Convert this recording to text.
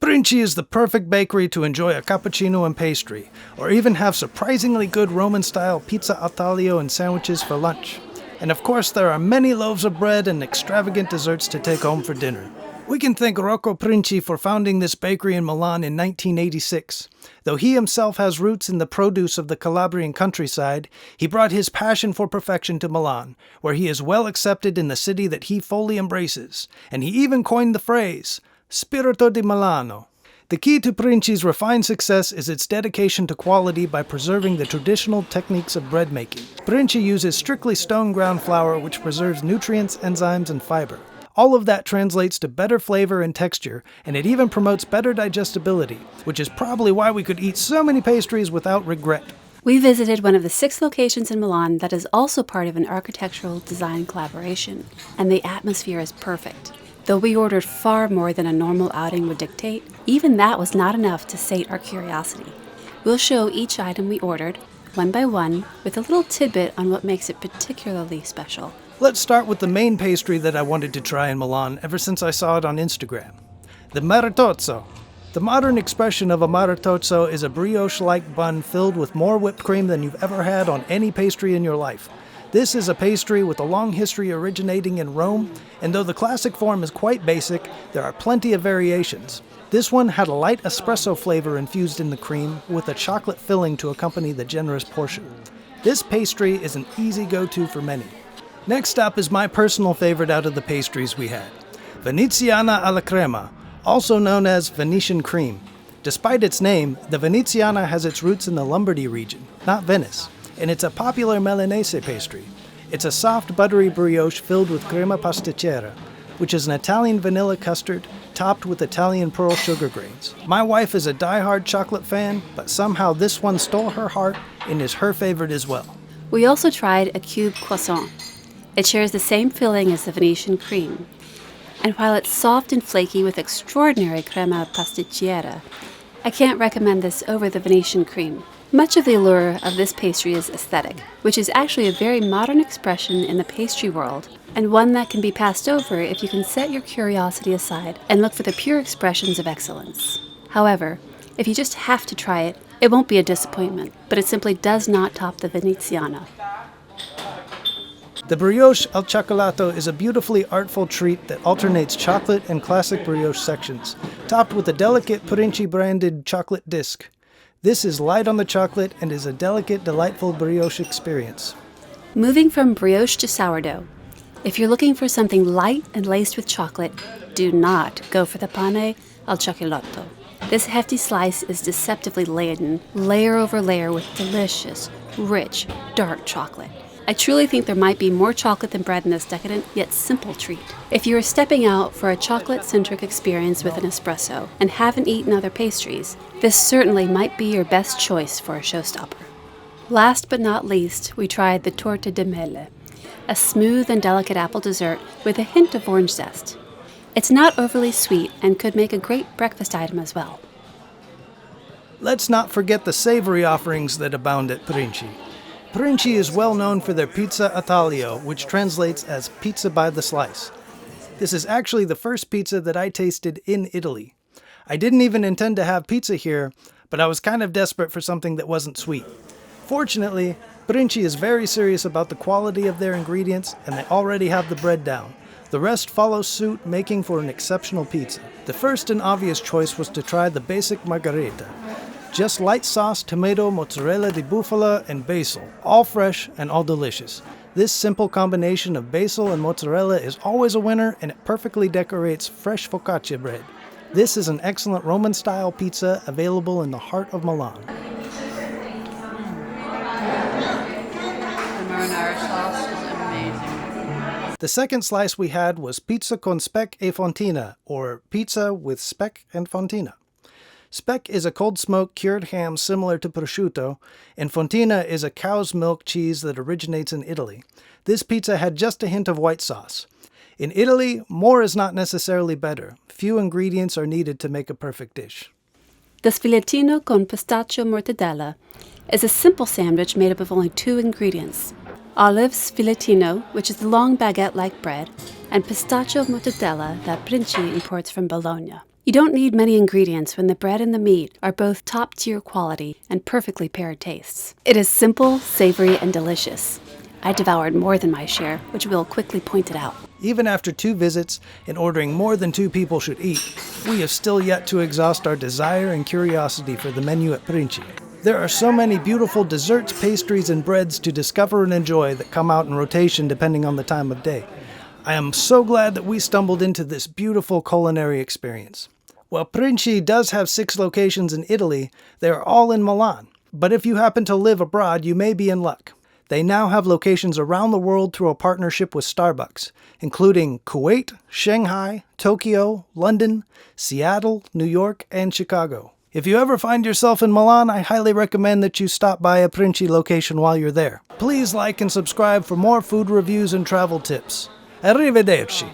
Princi is the perfect bakery to enjoy a cappuccino and pastry, or even have surprisingly good Roman-style pizza al taglio and sandwiches for lunch. And of course, there are many loaves of bread and extravagant desserts to take home for dinner. We can thank Rocco Princi for founding this bakery in Milan in 1986. Though he himself has roots in the produce of the Calabrian countryside, he brought his passion for perfection to Milan, where he is well accepted in the city that he fully embraces. And he even coined the phrase, Spirito di Milano. The key to Princi's refined success is its dedication to quality by preserving the traditional techniques of bread making. Princi uses strictly stone-ground flour which preserves nutrients, enzymes, and fiber. All of that translates to better flavor and texture, and it even promotes better digestibility, which is probably why we could eat so many pastries without regret. We visited one of the 6 locations in Milan that is also part of an architectural design collaboration, and the atmosphere is perfect. Though we ordered far more than a normal outing would dictate, even that was not enough to sate our curiosity. We'll show each item we ordered, one by one, with a little tidbit on what makes it particularly special. Let's start with the main pastry that I wanted to try in Milan ever since I saw it on Instagram. The Maritozzo. The modern expression of a Maritozzo is a brioche-like bun filled with more whipped cream than you've ever had on any pastry in your life. This is a pastry with a long history originating in Rome, and though the classic form is quite basic, there are plenty of variations. This one had a light espresso flavor infused in the cream, with a chocolate filling to accompany the generous portion. This pastry is an easy go-to for many. Next up is my personal favorite out of the pastries we had. Veneziana alla Crema, also known as Venetian cream. Despite its name, the Veneziana has its roots in the Lombardy region, not Venice, and it's a popular Milanese pastry. It's a soft, buttery brioche filled with crema pasticcera, which is an Italian vanilla custard topped with Italian pearl sugar grains. My wife is a die-hard chocolate fan, but somehow this one stole her heart and is her favorite as well. We also tried a cube croissant. It shares the same filling as the Venetian cream, and while it's soft and flaky with extraordinary crema pasticcera, I can't recommend this over the Venetian cream. Much of the allure of this pastry is aesthetic, which is actually a very modern expression in the pastry world, and one that can be passed over if you can set your curiosity aside and look for the pure expressions of excellence. However, if you just have to try it, it won't be a disappointment, but it simply does not top the Veneziana. The Brioche al Cioccolato is a beautifully artful treat that alternates chocolate and classic brioche sections, topped with a delicate Princi-branded chocolate disc. This is light on the chocolate and is a delicate, delightful brioche experience. Moving from brioche to sourdough. If you're looking for something light and laced with chocolate, do not go for the Pane al Cioccolato. This hefty slice is deceptively laden, layer over layer with delicious, rich, dark chocolate. I truly think there might be more chocolate than bread in this decadent, yet simple treat. If you are stepping out for a chocolate-centric experience with an espresso and haven't eaten other pastries, this certainly might be your best choice for a showstopper. Last but not least, we tried the Torta di Mele, a smooth and delicate apple dessert with a hint of orange zest. It's not overly sweet and could make a great breakfast item as well. Let's not forget the savory offerings that abound at Princi. Princi is well known for their Pizza al Taglio, which translates as pizza by the slice. This is actually the first pizza that I tasted in Italy. I didn't even intend to have pizza here, but I was kind of desperate for something that wasn't sweet. Fortunately, Princi is very serious about the quality of their ingredients, and they already have the bread down. The rest follows suit, making for an exceptional pizza. The first and obvious choice was to try the basic Margherita. Just light sauce, tomato, mozzarella di bufala, and basil, all fresh and all delicious. This simple combination of basil and mozzarella is always a winner, and it perfectly decorates fresh focaccia bread. This is an excellent Roman-style pizza available in the heart of Milan. The marinara sauce is amazing. The second slice we had was pizza con Speck e Fontina, or pizza with Speck and Fontina. Speck is a cold-smoked cured ham similar to prosciutto, and Fontina is a cow's milk cheese that originates in Italy. This pizza had just a hint of white sauce. In Italy, more is not necessarily better. Few ingredients are needed to make a perfect dish. The Sfilatino con pistachio mortadella is a simple sandwich made up of only 2 ingredients: olive sfilatino, which is the long baguette-like bread, and pistachio mortadella that Princi imports from Bologna. You don't need many ingredients when the bread and the meat are both top-tier quality and perfectly paired tastes. It is simple, savory, and delicious. I devoured more than my share, which Will quickly pointed out. Even after 2 visits and ordering more than 2 people should eat, we have still yet to exhaust our desire and curiosity for the menu at Princi. There are so many beautiful desserts, pastries, and breads to discover and enjoy that come out in rotation depending on the time of day. I am so glad that we stumbled into this beautiful culinary experience. While Princi does have 6 locations in Italy, they are all in Milan. But if you happen to live abroad, you may be in luck. They now have locations around the world through a partnership with Starbucks, including Kuwait, Shanghai, Tokyo, London, Seattle, New York, and Chicago. If you ever find yourself in Milan, I highly recommend that you stop by a Princi location while you're there. Please like and subscribe for more food reviews and travel tips. Arrivederci.